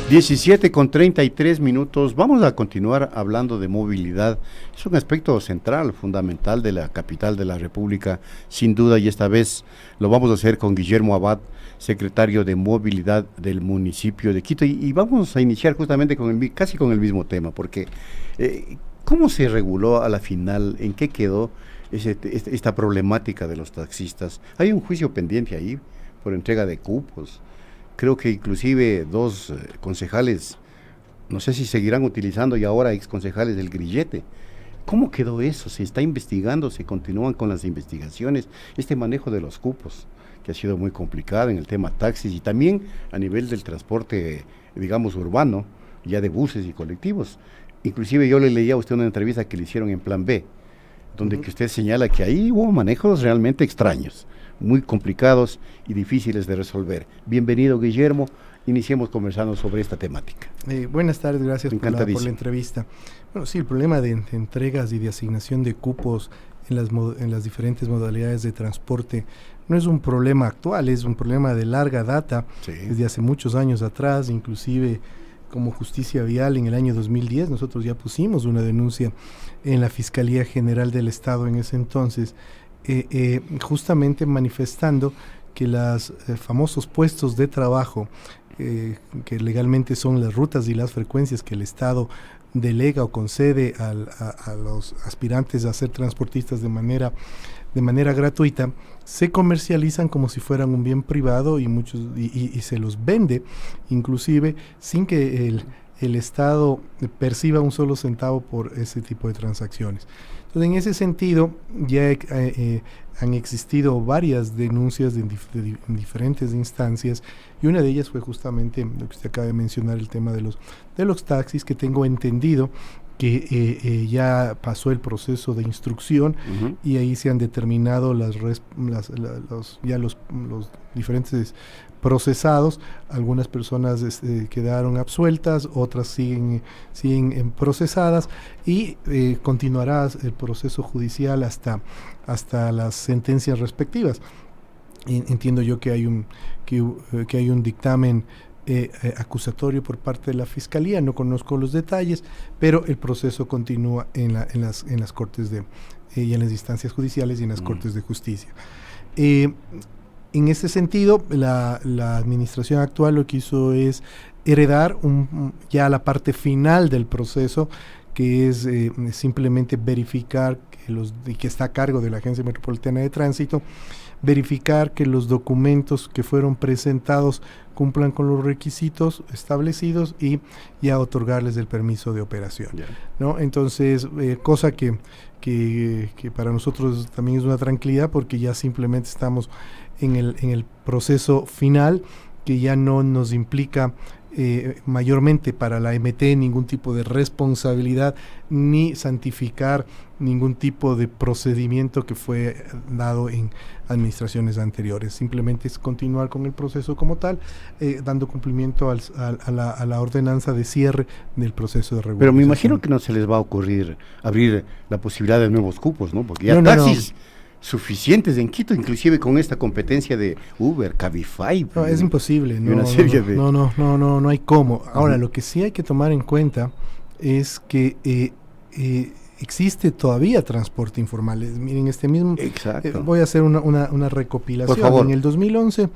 17:33. Vamos a continuar hablando de movilidad. Es un aspecto central, fundamental de la capital de la República, sin duda, y esta vez lo vamos a hacer con Guillermo Abad, secretario de Movilidad del municipio de Quito. Y vamos a iniciar justamente casi con el mismo tema, porque ¿cómo se reguló a la final? ¿En qué quedó esta problemática de los taxistas? Hay un juicio pendiente ahí por entrega de cupos. Creo que inclusive dos concejales, no sé si seguirán utilizando y ahora exconcejales del grillete. ¿Cómo quedó eso? ¿Se está investigando? ¿Se continúan con las investigaciones? Este manejo de los cupos, que ha sido muy complicado en el tema taxis y también a nivel del transporte, digamos, urbano, ya de buses y colectivos. Inclusive yo le leía a usted una entrevista que le hicieron en Plan B, donde que usted señala que ahí hubo manejos realmente extraños, muy complicados y difíciles de resolver. Bienvenido, Guillermo. Iniciemos conversando sobre esta temática. Buenas tardes, gracias por la entrevista. Bueno, sí, el problema de entregas y de asignación de cupos en las diferentes modalidades de transporte no es un problema actual, es un problema de larga data, sí. Desde hace muchos años atrás, inclusive como Justicia Vial en el año 2010, nosotros ya pusimos una denuncia en la Fiscalía General del Estado en ese entonces, justamente manifestando que los famosos puestos de trabajo, que legalmente son las rutas y las frecuencias que el Estado delega o concede a los aspirantes a ser transportistas de manera gratuita, se comercializan como si fueran un bien privado y se los vende, inclusive sin que el Estado perciba un solo centavo por ese tipo de transacciones. Entonces, en ese sentido, ya han existido varias denuncias en diferentes instancias, y una de ellas fue justamente lo que usted acaba de mencionar, el tema de los taxis, que tengo entendido que ya pasó el proceso de instrucción, uh-huh. Y ahí se han determinado los diferentes procesados. Algunas personas quedaron absueltas, otras siguen procesadas, y continuará el proceso judicial hasta las sentencias respectivas. Entiendo yo que hay un dictamen acusatorio por parte de la Fiscalía, no conozco los detalles, pero el proceso continúa en las cortes y en las instancias judiciales y en las cortes de justicia. En ese sentido, la administración actual lo que hizo es heredar ya la parte final del proceso, que es simplemente verificar que está a cargo de la Agencia Metropolitana de Tránsito, verificar que los documentos que fueron presentados cumplan con los requisitos establecidos y ya otorgarles el permiso de operación, yeah. ¿No? Entonces, cosa que para nosotros también es una tranquilidad, porque ya simplemente estamos en el proceso final, que ya no nos implica mayormente para la MT ningún tipo de responsabilidad ni santificar ningún tipo de procedimiento que fue dado en administraciones anteriores. Simplemente es continuar con el proceso como tal, dando cumplimiento a la ordenanza de cierre del proceso de regulación. Pero me imagino que no se les va a ocurrir abrir la posibilidad de nuevos cupos, ¿no? Porque ya taxis suficientes en Quito, inclusive con esta competencia de Uber, Cabify. No, es imposible. No hay cómo. Ahora, lo que sí hay que tomar en cuenta es que existe todavía transporte informal. Miren, voy a hacer una recopilación. Por favor. En el 2011,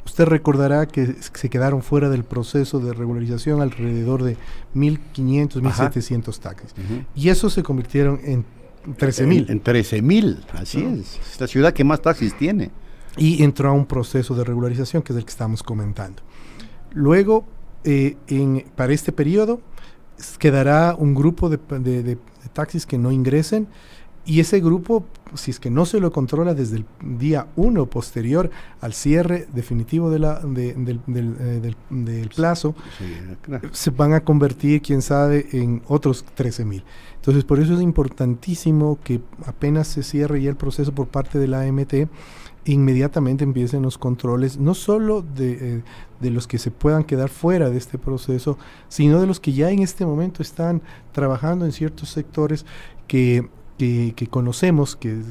usted recordará que se quedaron fuera del proceso de regularización alrededor de 1.500, 1.700 taxis. Uh-huh. Y eso se convirtieron en 13.000. En 13.000, así es. Es la ciudad que más taxis tiene. Y entró a un proceso de regularización, que es el que estamos comentando. Luego, para este periodo, quedará un grupo de taxis que no ingresen, y ese grupo, si es que no se lo controla desde el día 1 posterior al cierre definitivo del plazo, sí, claro, se van a convertir, quién sabe, en otros 13.000. Entonces, por eso es importantísimo que apenas se cierre ya el proceso por parte de la AMT, inmediatamente empiecen los controles, no solo de los que se puedan quedar fuera de este proceso, sino de los que ya en este momento están trabajando en ciertos sectores que que conocemos que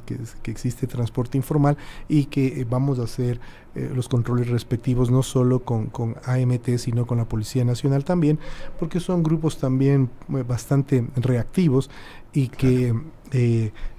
existe transporte informal y que vamos a hacer los controles respectivos no solo con AMT sino con la Policía Nacional también, porque son grupos también bastante reactivos y que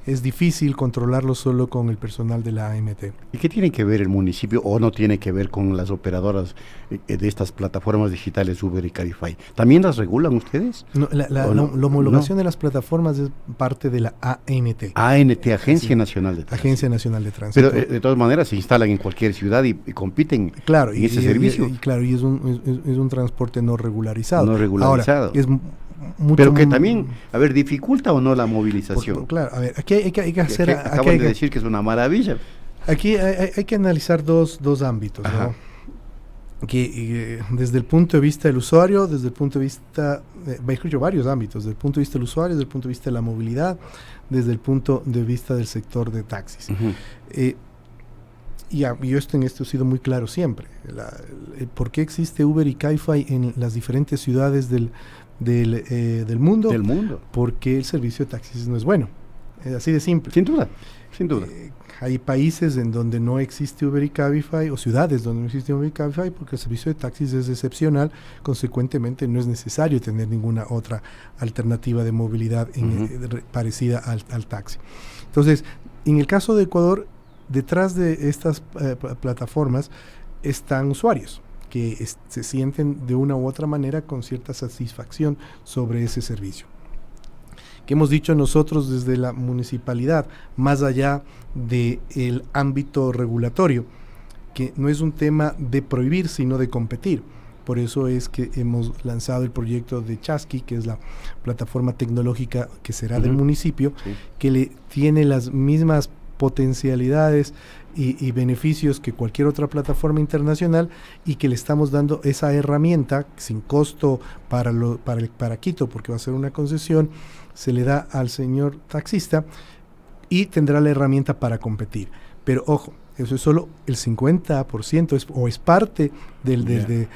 es difícil controlarlo solo con el personal de la AMT. ¿Y qué tiene que ver el municipio o no tiene que ver con las operadoras de estas plataformas digitales Uber y Cabify? ¿También las regulan ustedes? No, la homologación de las plataformas es parte de la ANT. ANT, Agencia Nacional de Tránsito. Agencia Nacional de Tránsito. Pero de todas maneras se instalan en cualquier ciudad y compiten en ese servicio. Y es un transporte no regularizado. No regularizado. Ahora, es pero que también, a ver, ¿dificulta o no la movilización? Claro, a ver, aquí hay que hacer... Acaban de decir que es una maravilla. Aquí hay que analizar dos ámbitos, ¿no? Que desde el punto de vista del usuario, desde el punto de vista, varios ámbitos, desde el punto de vista del usuario, desde el punto de vista de la movilidad, desde el punto de vista del sector de taxis. Y yo en esto he sido muy claro siempre. ¿Por qué existe Uber y Cabify en las diferentes ciudades del mundo? Del mundo. Porque el servicio de taxis no es bueno. Es así de simple. Sin duda, sin duda. Hay países en donde no existe Uber y Cabify, o ciudades donde no existe Uber y Cabify, porque el servicio de taxis es excepcional, consecuentemente no es necesario tener ninguna otra alternativa de movilidad parecida al taxi. Entonces, en el caso de Ecuador, detrás de estas plataformas están usuarios que se sienten de una u otra manera con cierta satisfacción sobre ese servicio. Que hemos dicho nosotros desde la municipalidad, más allá del ámbito regulatorio, que no es un tema de prohibir, sino de competir. Por eso es que hemos lanzado el proyecto de Chasqui, que es la plataforma tecnológica que será del municipio, que le tiene las mismas potencialidades y beneficios que cualquier otra plataforma internacional, y que le estamos dando esa herramienta sin costo para Quito, porque va a ser una concesión, se le da al señor taxista y tendrá la herramienta para competir. Pero ojo, eso es solo el 50%, es parte del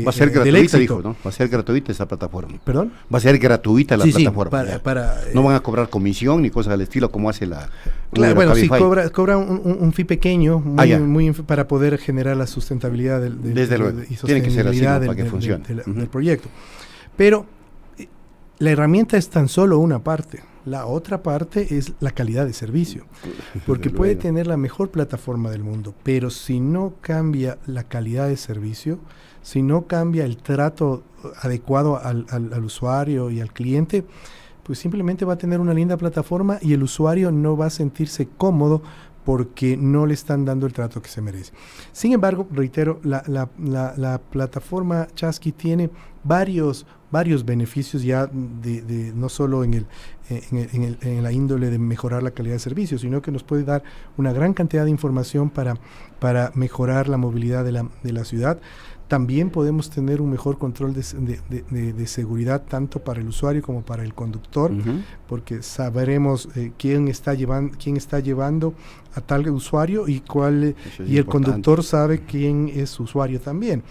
va a ser gratuita, éxito. dijo, ¿no? Va a ser gratuita esa plataforma. ¿Perdón? Va a ser gratuita la plataforma. Sí, no van a cobrar comisión ni cosas al estilo como hace la... Claro, bueno, sí, cobra un fee pequeño muy para poder generar la sustentabilidad desde luego, y sostenibilidad para que funcione del proyecto. Pero la herramienta es tan solo una parte. La otra parte es la calidad de servicio, porque puede tener la mejor plataforma del mundo, pero si no cambia la calidad de servicio, si no cambia el trato adecuado al usuario y al cliente, pues simplemente va a tener una linda plataforma y el usuario no va a sentirse cómodo porque no le están dando el trato que se merece. Sin embargo, reitero, la plataforma Chasqui tiene varios beneficios ya no solo en la índole de mejorar la calidad de servicio, sino que nos puede dar una gran cantidad de información para mejorar la movilidad de la ciudad. También podemos tener un mejor control de seguridad tanto para el usuario como para el conductor, porque sabremos quién está llevando a tal usuario y el conductor sabe quién es su usuario también.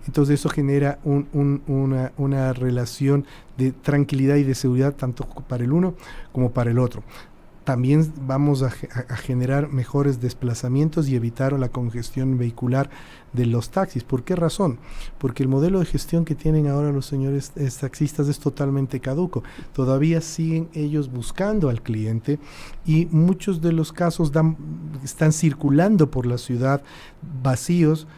Entonces eso genera una relación de tranquilidad y de seguridad tanto para el uno como para el otro. También vamos a generar mejores desplazamientos y evitar la congestión vehicular de los taxis. ¿Por qué razón? Porque el modelo de gestión que tienen ahora los señores taxistas es totalmente caduco. Todavía siguen ellos buscando al cliente y muchos de los casos están circulando por la ciudad vacíos,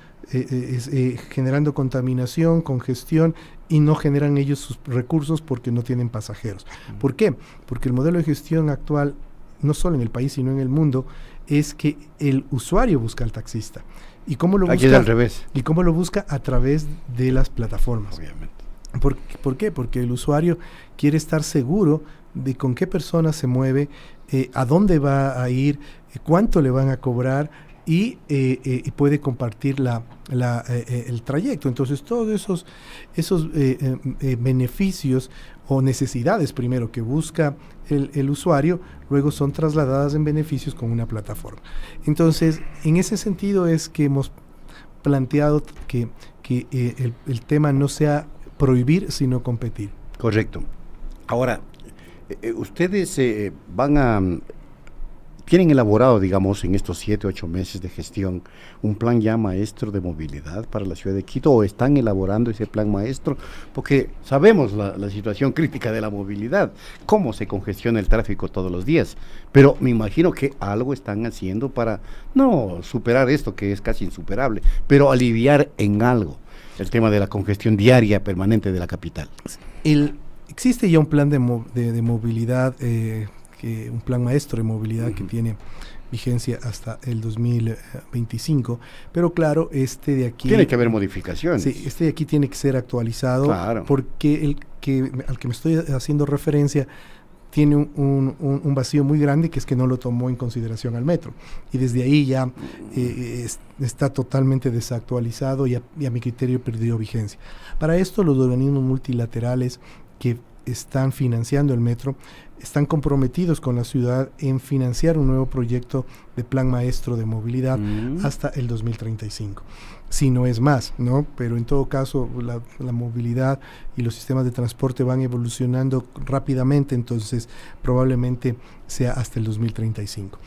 generando contaminación, congestión, y no generan ellos sus recursos porque no tienen pasajeros. ¿Por qué? Porque el modelo de gestión actual, no solo en el país, sino en el mundo, es que el usuario busca al taxista. ¿Y cómo lo busca? Aquí es al revés. ¿Y cómo lo busca? A través de las plataformas. Obviamente. ¿Por qué? Porque el usuario quiere estar seguro de con qué persona se mueve, a dónde va a ir, cuánto le van a cobrar, y puede compartir el trayecto. Entonces todos esos beneficios o necesidades primero que busca el usuario, luego son trasladadas en beneficios con una plataforma. Entonces en ese sentido es que hemos planteado que el tema no sea prohibir sino competir. Correcto. Ahora, Ustedes van a tienen elaborado, digamos, en estos 7, 8 meses de gestión, un plan ya maestro de movilidad para la ciudad de Quito, o están elaborando ese plan maestro, porque sabemos la situación crítica de la movilidad, cómo se congestiona el tráfico todos los días, pero me imagino que algo están haciendo para no superar esto que es casi insuperable, pero aliviar en algo el tema de la congestión diaria permanente de la capital. Existe ya un plan de movilidad, un plan maestro de movilidad que tiene vigencia hasta el 2025, pero claro, este de aquí... Tiene que haber modificaciones. Sí, este de aquí tiene que ser actualizado, claro, porque al que me estoy haciendo referencia tiene un vacío muy grande, que es que no lo tomó en consideración al metro, y desde ahí ya está totalmente desactualizado y a mi criterio perdió vigencia. Para esto, los organismos multilaterales que están financiando el metro están comprometidos con la ciudad en financiar un nuevo proyecto de plan maestro de movilidad hasta el 2035. Si no es más, ¿no? Pero en todo caso la movilidad y los sistemas de transporte van evolucionando rápidamente, entonces probablemente sea hasta el 2035.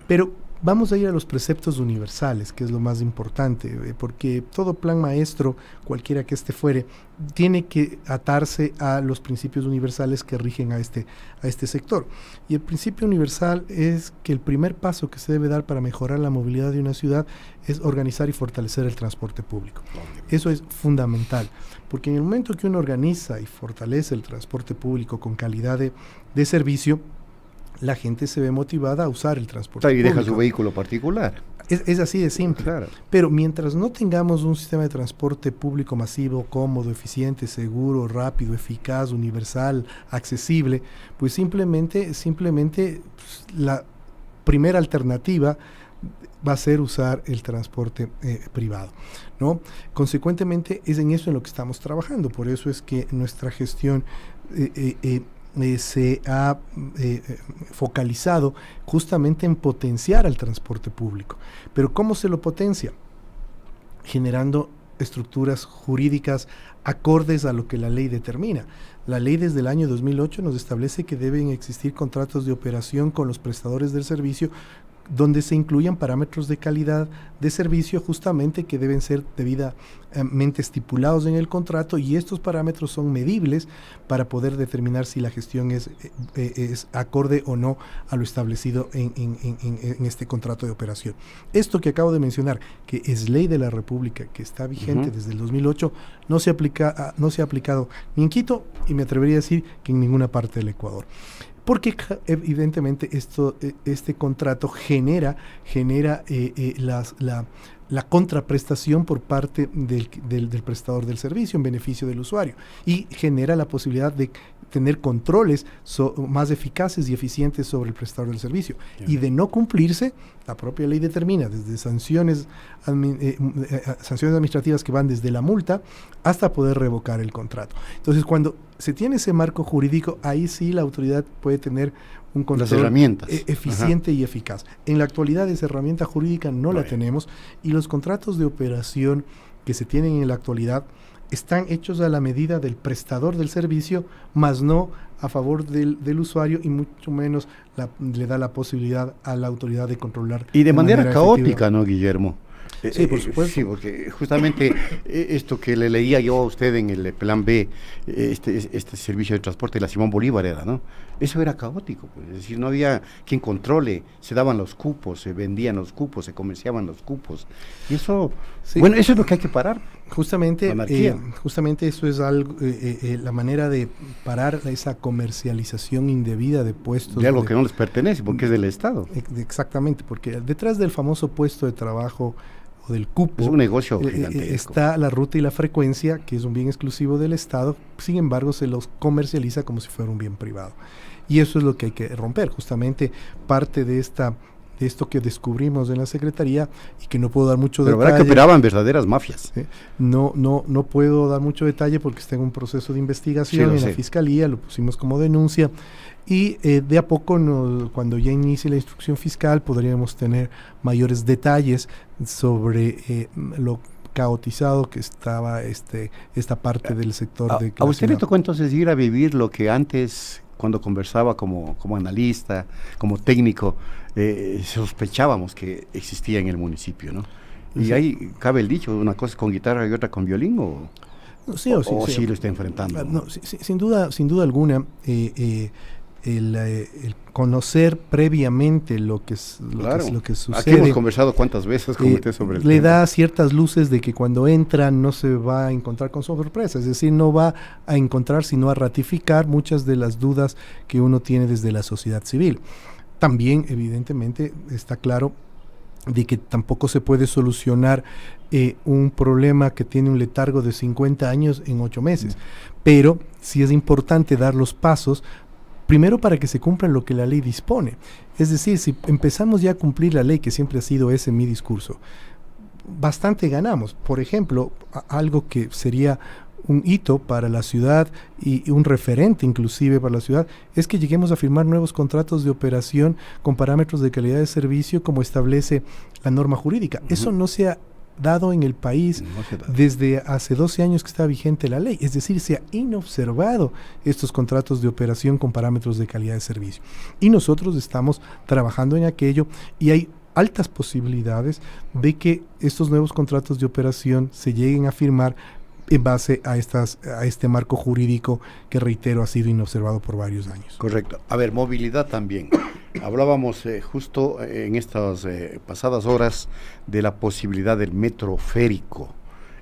Pero vamos a ir a los preceptos universales, que es lo más importante, porque todo plan maestro, cualquiera que este fuere, tiene que atarse a los principios universales que rigen a este sector. Y el principio universal es que el primer paso que se debe dar para mejorar la movilidad de una ciudad es organizar y fortalecer el transporte público. Eso es fundamental, porque en el momento que uno organiza y fortalece el transporte público con calidad de servicio, la gente se ve motivada a usar el transporte público. Y deja su vehículo particular. Es así de simple. Claro. Pero mientras no tengamos un sistema de transporte público masivo, cómodo, eficiente, seguro, rápido, eficaz, universal, accesible, pues simplemente la primera alternativa va a ser usar el transporte privado, ¿no? Consecuentemente, es en eso en lo que estamos trabajando. Por eso es que nuestra gestión se ha focalizado justamente en potenciar al transporte público. Pero ¿cómo se lo potencia? Generando estructuras jurídicas acordes a lo que la ley determina. La ley desde el año 2008 nos establece que deben existir contratos de operación con los prestadores del servicio, donde se incluyan parámetros de calidad de servicio justamente que deben ser debidamente estipulados en el contrato, y estos parámetros son medibles para poder determinar si la gestión es acorde o no a lo establecido en este contrato de operación. Esto que acabo de mencionar, que es ley de la República, que está vigente desde el 2008, no se ha aplicado ni en Quito, y me atrevería a decir que en ninguna parte del Ecuador. Porque evidentemente este contrato genera la contraprestación por parte del prestador del servicio en beneficio del usuario, y genera la posibilidad de tener controles más eficaces y eficientes sobre el prestador del servicio. Y de no cumplirse, la propia ley determina desde sanciones administrativas que van desde la multa hasta poder revocar el contrato. Entonces, cuando se tiene ese marco jurídico, ahí sí la autoridad puede tener un control eficiente y eficaz. En la actualidad esa herramienta jurídica no la tenemos, y los contratos de operación que se tienen en la actualidad están hechos a la medida del prestador del servicio, más no a favor del usuario, y mucho menos le da la posibilidad a la autoridad de controlar. Y de manera caótica, efectiva. ¿No, Guillermo? Sí, por supuesto. Sí, porque justamente esto que le leía yo a usted en el plan B, este servicio de transporte de la Simón Bolívar era, ¿no? Eso era caótico, pues, es decir, no había quien controle, se daban los cupos, se vendían los cupos, se comerciaban los cupos. Y eso, bueno, eso es lo que hay que parar. Justamente eso es algo, la manera de parar esa comercialización indebida de puestos. De algo que no les pertenece, porque es del Estado. Exactamente, porque detrás del famoso puesto de trabajo o del cupo, es un negocio gigantesco. Está la ruta y la frecuencia, que es un bien exclusivo del Estado, sin embargo se los comercializa como si fuera un bien privado. Y eso es lo que hay que romper, justamente parte de esto que descubrimos en la Secretaría, y que no puedo dar mucho detalle. Pero verdad que operaban verdaderas mafias. No puedo dar mucho detalle porque está en un proceso de investigación en la Fiscalía, lo pusimos como denuncia, y de a poco, cuando ya inicie la instrucción fiscal, podríamos tener mayores detalles sobre lo caotizado que estaba esta parte del sector de... ¿A usted le tocó entonces ir a vivir lo que antes cuando conversaba como analista, como técnico, sospechábamos que existía en el municipio, ¿no? Y Sí. ahí cabe el dicho, una cosa es con guitarra y otra con violín, No, sí, o sí, o sí. sí lo está enfrentando. No, sin duda alguna, el conocer previamente Claro. lo que Aquí hemos sucede conversado cuántas veces con usted sobre el le tema. da ciertas luces de que cuando entra no se va a encontrar con sorpresa, es decir, no va a encontrar sino a ratificar muchas de las dudas que uno tiene desde la sociedad civil. También, evidentemente, está claro de que tampoco se puede solucionar un problema que tiene un letargo de 50 años en 8 meses. Pero sí es importante dar los pasos, primero para que se cumpla lo que la ley dispone. Es decir, si empezamos ya a cumplir la ley, que siempre ha sido ese mi discurso, bastante ganamos. Por ejemplo, algo que sería un hito para la ciudad y un referente inclusive para la ciudad, es que lleguemos a firmar nuevos contratos de operación con parámetros de calidad de servicio como establece la norma jurídica. Eso no se ha dado en el país desde hace 12 años que está vigente la ley. Es decir, se ha inobservado estos contratos de operación con parámetros de calidad de servicio. Y nosotros estamos trabajando en aquello y hay altas posibilidades de que estos nuevos contratos de operación se lleguen a firmar en base a este marco jurídico que, reitero, ha sido inobservado por varios años. Correcto. A ver, movilidad también. Hablábamos justo en estas pasadas horas de la posibilidad del metro férico.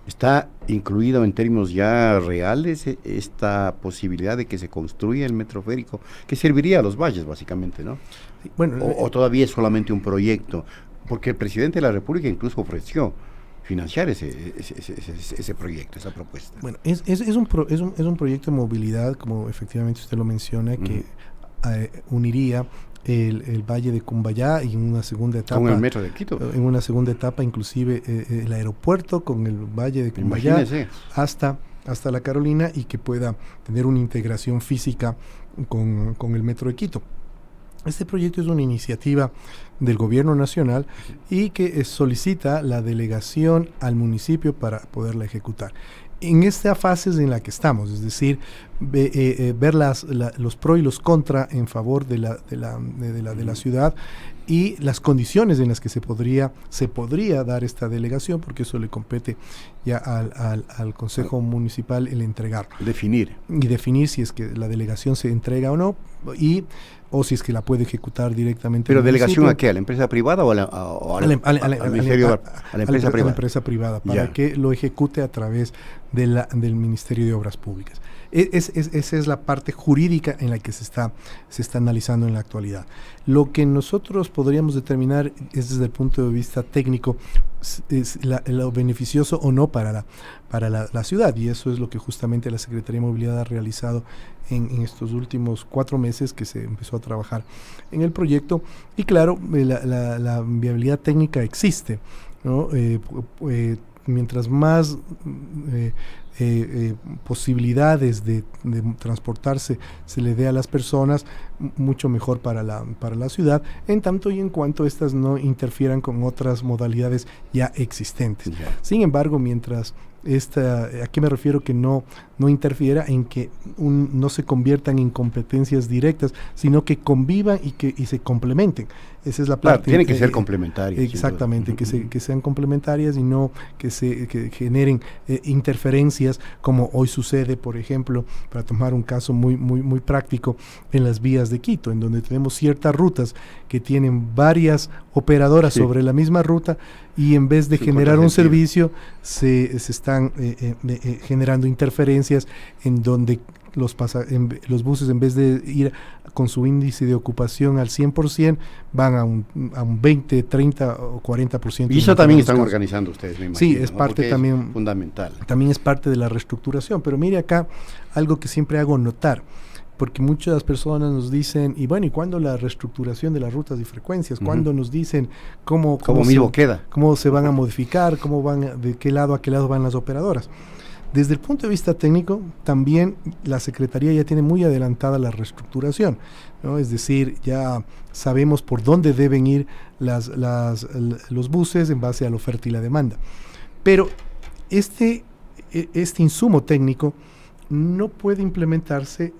¿Está incluido en términos ya reales esta posibilidad de que se construya el metro férico, que serviría a los valles básicamente, ¿no? Sí, bueno, o todavía es solamente un proyecto? Porque el presidente de la República incluso ofreció financiar ese proyecto, esa propuesta. Bueno, es un proyecto de movilidad, como efectivamente usted lo menciona, que uniría el Valle de Cumbayá y en una segunda etapa. Con el metro de Quito. En una segunda etapa, inclusive el aeropuerto con el Valle de Cumbayá hasta la Carolina, y que pueda tener una integración física con el metro de Quito. Este proyecto es una iniciativa del gobierno nacional y que solicita la delegación al municipio para poderla ejecutar. En esta fase en la que estamos, es decir, ver los pro y los contra en favor de la ciudad y las condiciones en las que se podría dar esta delegación, porque eso le compete ya al Consejo Municipal el entregarlo. Definir si es que la delegación se entrega o no, o si es que la puede ejecutar directamente. ¿Pero delegación a qué? ¿A la empresa privada o a la empresa privada? Para que lo ejecute a través del Ministerio de Obras Públicas. Esa es la parte jurídica en la que se está analizando en la actualidad. Lo que nosotros podríamos determinar es, desde el punto de vista técnico, es lo beneficioso o no para la ciudad, y eso es lo que justamente la Secretaría de Movilidad ha realizado en estos últimos 4 meses que se empezó a trabajar en el proyecto. Y claro, la viabilidad técnica existe, ¿no? Mientras más posibilidades de transportarse se le dé a las personas, mucho mejor para la ciudad, en tanto y en cuanto estas no interfieran con otras modalidades ya existentes. Sin embargo, mientras ¿a qué me refiero que no interfiera? En que no se conviertan en competencias directas, sino que convivan y se complementen. Esa es la parte. Claro, tienen que ser complementarias. Exactamente, que sean complementarias y no que generen interferencias, como hoy sucede, por ejemplo, para tomar un caso muy práctico, en las vías de Quito, en donde tenemos ciertas rutas que tienen varias operadoras sobre la misma ruta, y en vez de generar un servicio, se están generando interferencias en donde los buses, en vez de ir con su índice de ocupación al 100%, van a un 20, 30 o 40%. Y eso también están organizando ustedes, me imagino. Sí, es parte también. Es fundamental. También es parte de la reestructuración. Pero mire acá, algo que siempre hago notar, porque muchas personas nos dicen, ¿y cuándo la reestructuración de las rutas y frecuencias? ¿Cuándo nos dicen cómo se van a modificar, de qué lado a qué lado van las operadoras? Desde el punto de vista técnico, también la Secretaría ya tiene muy adelantada la reestructuración, ¿no? Es decir, ya sabemos por dónde deben ir los buses en base a la oferta y la demanda. Pero este insumo técnico no puede implementarse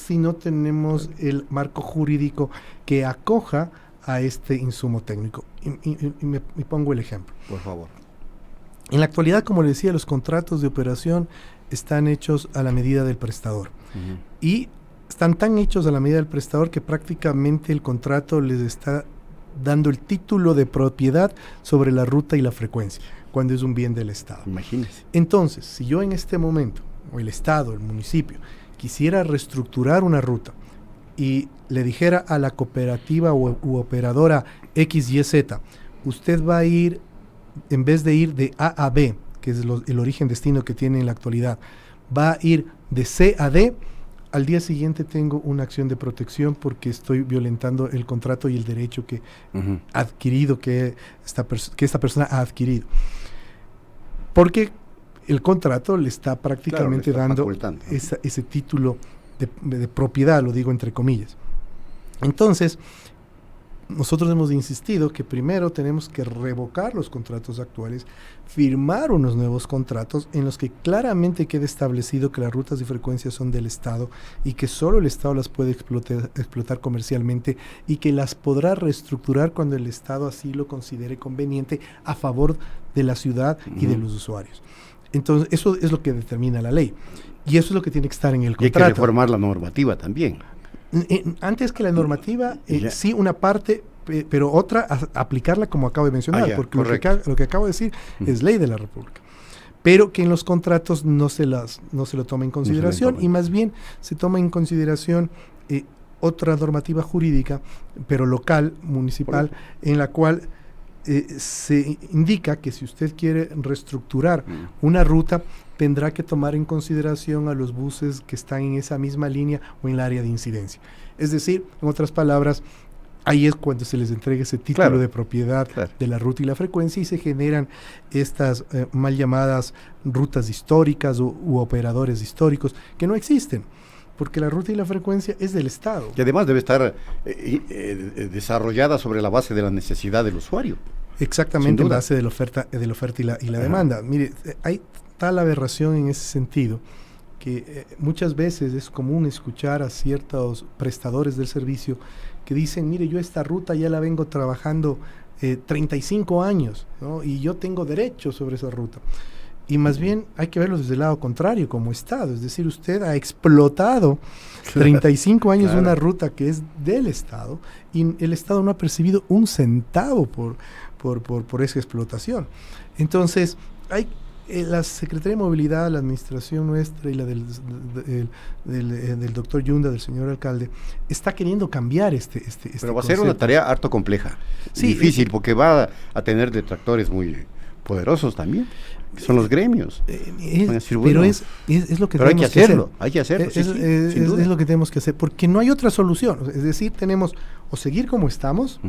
si no tenemos el marco jurídico que acoja a este insumo técnico. Y pongo el ejemplo. Por favor. En la actualidad, como le decía, los contratos de operación están hechos a la medida del prestador. Y están tan hechos a la medida del prestador que prácticamente el contrato les está dando el título de propiedad sobre la ruta y la frecuencia, cuando es un bien del Estado. Imagínese. Entonces, si yo en este momento, o el Estado, el municipio, quisiera reestructurar una ruta y le dijera a la cooperativa u operadora XYZ, usted va a ir, en vez de ir de A a B, que es el origen-destino que tiene en la actualidad, va a ir de C a D, al día siguiente tengo una acción de protección porque estoy violentando el contrato y el derecho que adquirido, que esta persona ha adquirido. Porque el contrato le está prácticamente dando ese título de propiedad, lo digo entre comillas. Entonces, nosotros hemos insistido que primero tenemos que revocar los contratos actuales, firmar unos nuevos contratos en los que claramente quede establecido que las rutas y frecuencias son del Estado y que solo el Estado las puede explotar comercialmente y que las podrá reestructurar cuando el Estado así lo considere conveniente a favor de la ciudad y de los usuarios. Entonces, eso es lo que determina la ley y eso es lo que tiene que estar en el contrato. Y hay que reformar la normativa también. Antes que la normativa, sí una parte, pero otra, aplicarla como acabo de mencionar, porque lo que acabo de decir es ley de la República. Pero que en los contratos no se lo toma en consideración y más bien se toma en consideración otra normativa jurídica, pero local, municipal, en la cual se indica que si usted quiere reestructurar una ruta, tendrá que tomar en consideración a los buses que están en esa misma línea o en el área de incidencia. Es decir, en otras palabras, ahí es cuando se les entrega ese título de propiedad de la ruta y la frecuencia y se generan estas mal llamadas rutas históricas u operadores históricos que no existen, porque la ruta y la frecuencia es del Estado. Y además debe estar desarrollada sobre la base de la necesidad del usuario. Exactamente, en base de la oferta y la demanda. Mire, hay tal aberración en ese sentido que muchas veces es común escuchar a ciertos prestadores del servicio que dicen, mire, yo esta ruta ya la vengo trabajando 35 años, ¿no? Y yo tengo derecho sobre esa ruta. Y más bien hay que verlo desde el lado contrario, como Estado. Es decir, usted ha explotado 35 años una ruta que es del Estado y el Estado no ha percibido un centavo por esa explotación. Entonces, la Secretaría de Movilidad, la administración nuestra y la del doctor Yunda, del señor alcalde, está queriendo cambiar este Pero va a ser una tarea harto compleja, difícil, porque va a tener detractores muy poderosos también, que son los gremios. Pero es lo que pero tenemos que hacer. Hay que hacerlo, es lo que tenemos que hacer, porque no hay otra solución. Es decir, tenemos o seguir como estamos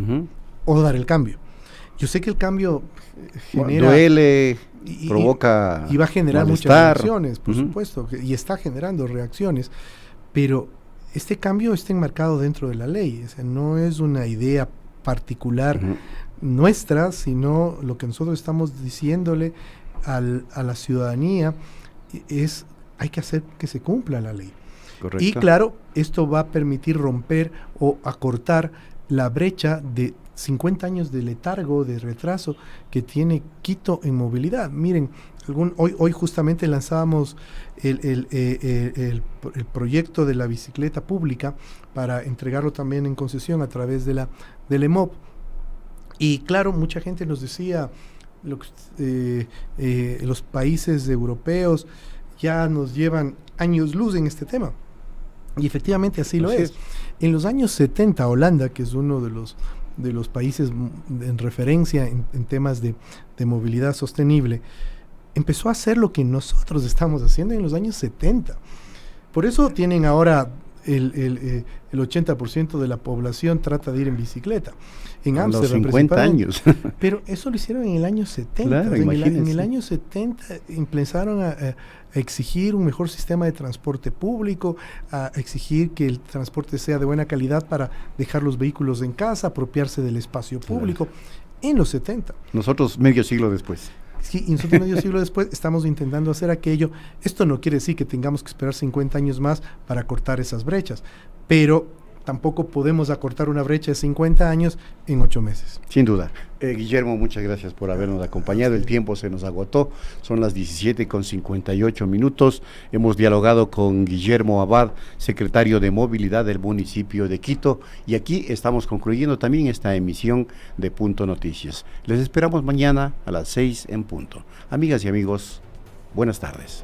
o dar el cambio. Yo sé que el cambio genera... duele, provoca y va a generar malestar. Muchas reacciones, por supuesto, y está generando reacciones, pero este cambio está enmarcado dentro de la ley. O sea, no es una idea particular nuestra, sino lo que nosotros estamos diciéndole a la ciudadanía es, hay que hacer que se cumpla la ley. Correcto. Y claro, esto va a permitir romper o acortar la brecha de 50 años de letargo, de retraso que tiene Quito en movilidad. Miren, hoy justamente lanzábamos el proyecto de la bicicleta pública para entregarlo también en concesión a través del EMOP. Y claro, mucha gente nos decía, los países europeos ya nos llevan años luz en este tema. Y efectivamente así lo es. En los años 70, Holanda, que es uno de los países en referencia en temas de movilidad sostenible, empezó a hacer lo que nosotros estamos haciendo en los años 70. Por eso tienen ahora el 80% de la población trata de ir en bicicleta. En Ámsterdam, los 50 años. Pero eso lo hicieron en el año 70. Claro, en el año 70 empezaron a exigir un mejor sistema de transporte público, a exigir que el transporte sea de buena calidad para dejar los vehículos en casa, apropiarse del espacio público, en los 70. Nosotros medio siglo después. Sí, y nosotros medio siglo después estamos intentando hacer aquello. Esto no quiere decir que tengamos que esperar 50 años más para cortar esas brechas, pero tampoco podemos acortar una brecha de 50 años en 8 meses. Sin duda. Guillermo, muchas gracias por habernos acompañado. El tiempo se nos agotó. Son las 17:58. Hemos dialogado con Guillermo Abad, secretario de Movilidad del municipio de Quito. Y aquí estamos concluyendo también esta emisión de Punto Noticias. Les esperamos mañana a las 6 en punto. Amigas y amigos, buenas tardes.